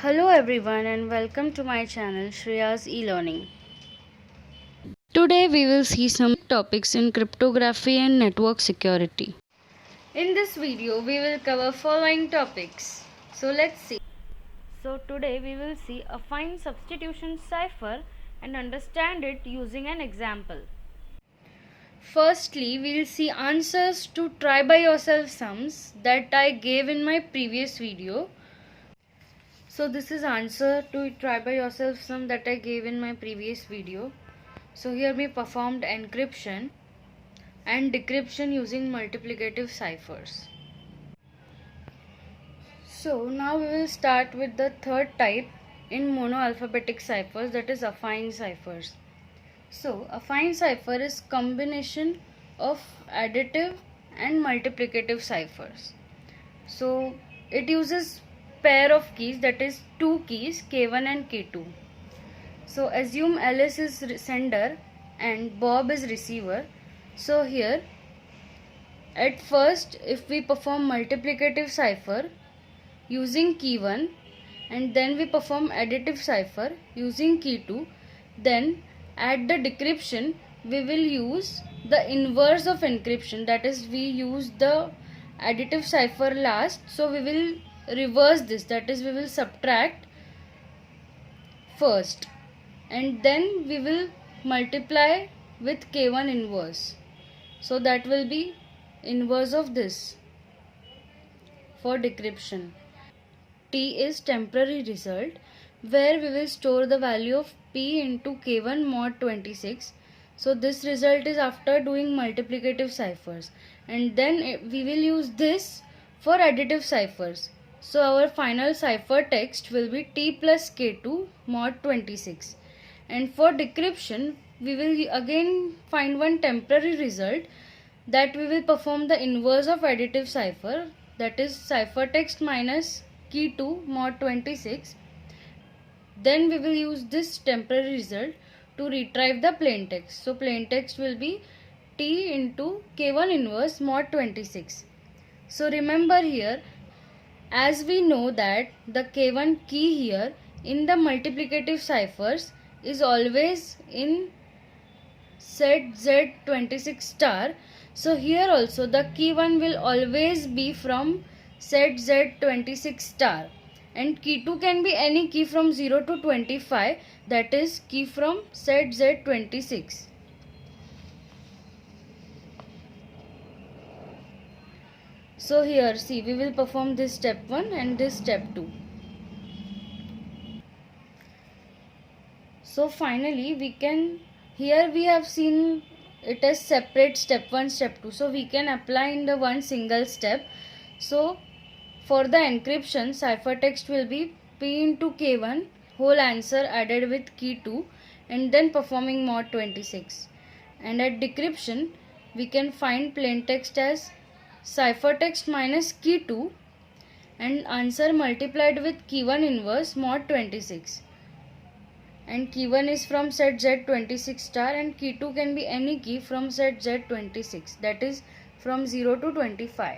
Hello everyone and welcome to my channel Shreya's e-learning. Today we will see some topics in cryptography and network security. In this video we will cover following topics. So let's see. So today we will see affine substitution cipher and understand it using an example. Firstly, we will see answers to try by yourself sums that I gave in my previous video. So this is answer to try by yourself sum that I gave in my previous video. So here we performed encryption and decryption using multiplicative ciphers. So now we will start with the third type in monoalphabetic ciphers, that is affine ciphers. So affine cipher is combination of additive and multiplicative ciphers. So it uses pair of keys, that is two keys K1 and K2. So assume Alice is sender and Bob is receiver. So here at first if we perform multiplicative cipher using key 1 and then we perform additive cipher using key 2, then at the decryption we will use the inverse of encryption, that is we use the additive cipher last, so we will reverse this, that is we will subtract first and then we will multiply with K1 inverse, so that will be inverse of this for decryption. T is temporary result, where we will store the value of P into K1 mod 26. So this result is after doing multiplicative ciphers, and then we will use this for additive ciphers. So our final cipher text will be T plus K2 mod 26. And for decryption we will again find one temporary result, that we will perform the inverse of additive cipher, that is ciphertext minus key 2 mod 26. Then we will use this temporary result to retrieve the plain text. So plain text will be T into K1 inverse mod 26. So remember here, as we know that the K1 key here in the multiplicative ciphers is always in set Z26 star. So here also the key 1 will always be from set Z26 star, and key 2 can be any key from 0 to 25, that is key from set Z26. So here see, we will perform this step 1 and this step 2. So finally we can, here we have seen it as separate step 1 step 2, so we can apply in the one single step. So for the encryption, ciphertext will be P into K1 whole answer added with key 2 and then performing mod 26. And at decryption we can find plain text as ciphertext minus key 2 and answer multiplied with key 1 inverse mod 26. And key 1 is from set Z26 star and key 2 can be any key from set Z26, that is from 0 to 25.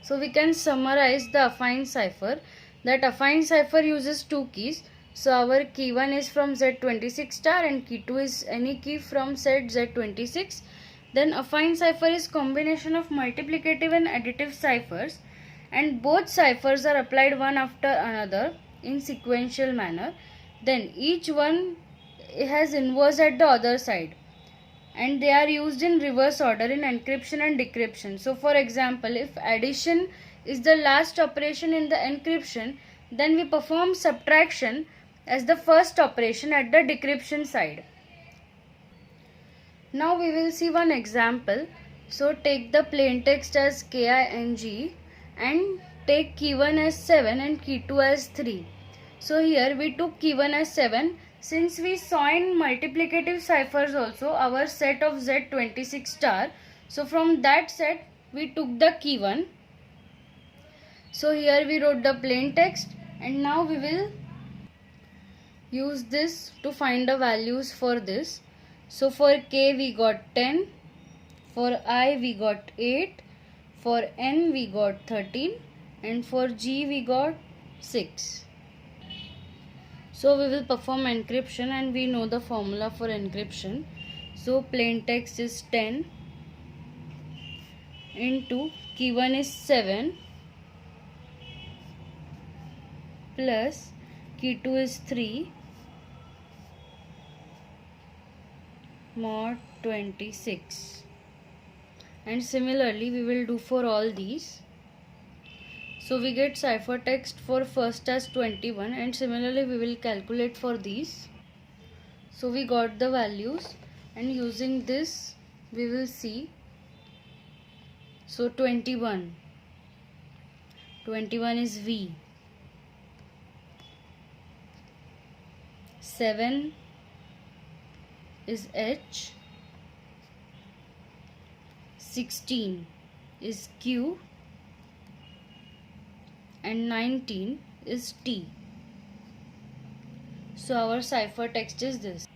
So we can summarize the affine cipher, that affine cipher uses two keys. So our key 1 is from Z26 star and key 2 is any key from set Z26. Then affine cipher is combination of multiplicative and additive ciphers, and both ciphers are applied one after another in sequential manner. Then each one has inverse at the other side, and they are used in reverse order in encryption and decryption. So for example, if addition is the last operation in the encryption, then we perform subtraction as the first operation at the decryption side. Now we will see one example. So take the plain text as KING and take key 1 as 7 and key 2 as 3. So here we took key 1 as 7. Since we saw in multiplicative ciphers also our set of Z26 star, so from that set we took the key 1. So here we wrote the plain text, and now we will use this to find the values for this. So for K we got 10, for I we got 8, for N we got 13, and for G we got 6. So we will perform encryption, and we know the formula for encryption. So plain text is 10 into key 1 is 7 plus key 2 is 3 mod 26. And similarly we will do for all these. So we get ciphertext for first as 21, and similarly we will calculate for these. So we got the values, and using this we will see. So 21 is V, 7 is H, 16 is Q, and 19 is T. So our ciphertext is this.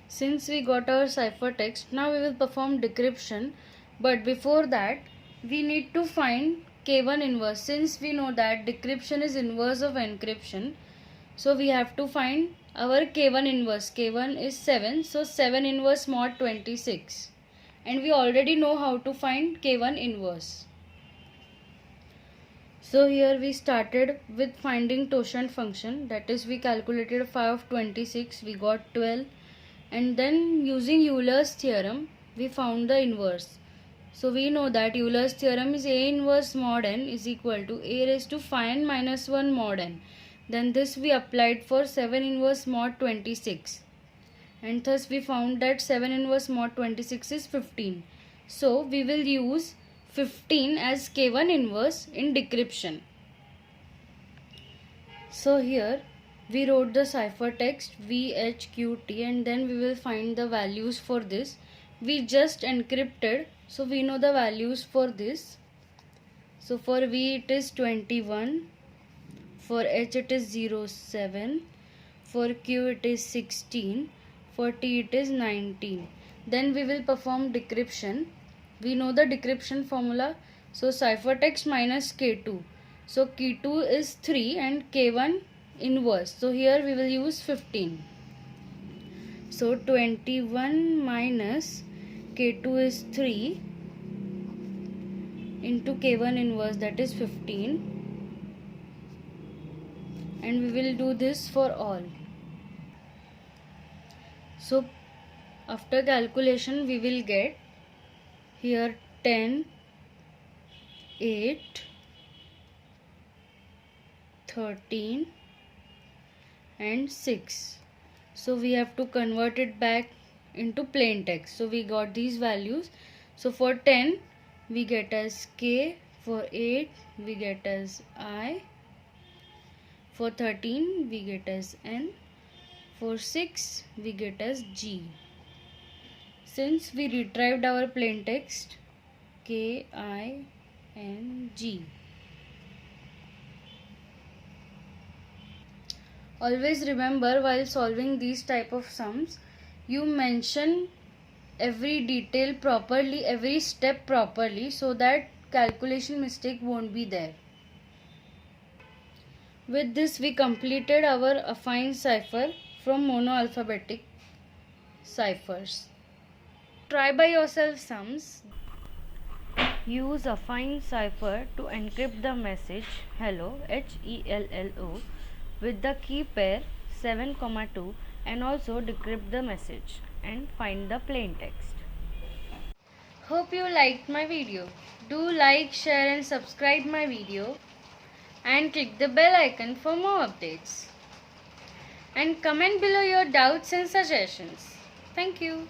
Since we got our ciphertext, now we will perform decryption. But before that, we need to find K1 inverse. Since we know that decryption is inverse of encryption, so we have to find our K1 inverse. K1 is 7, so 7 inverse mod 26. And we already know how to find K1 inverse. So here we started with finding totient function, that is we calculated 5 of 26, we got 12, and then using Euler's theorem we found the inverse. So we know that Euler's theorem is A inverse mod n is equal to A raised to phi n minus 1 mod n. Then this we applied for 7 inverse mod 26, and thus we found that 7 inverse mod 26 is 15. So we will use 15 as K1 inverse in decryption. So here we wrote the ciphertext VHQT, and then we will find the values for this. We just encrypted, so we know the values for this. So for V it is 21, for H it is 07, for Q it is 16, for T it is 19. Then we will perform decryption. We know the decryption formula. So ciphertext minus K2. So K2 is 3 and K1 inverse. So here we will use 15. So 21 minus K2 is 3 into K1 inverse, that is 15. And we will do this for all. So after calculation we will get here 10, 8, 13 and 6. So we have to convert it back into plain text. So we got these values. So for 10 we get as K, for 8 we get as I, for 13 we get as N, for 6 we get as G. Since we retrieved our plain text K, I, N, G. Always remember, while solving these type of sums, you mention every detail properly, every step properly, so that calculation mistake won't be there. With this we completed our affine cipher from monoalphabetic ciphers. Try by yourself sums. Use affine cipher to encrypt the message hello, HELLO, with the key pair 7, 2, and also decrypt the message and find the plain text. Hope you liked my video. Do like, share and subscribe my video, and click the bell icon for more updates. And comment below your doubts and suggestions. Thank you.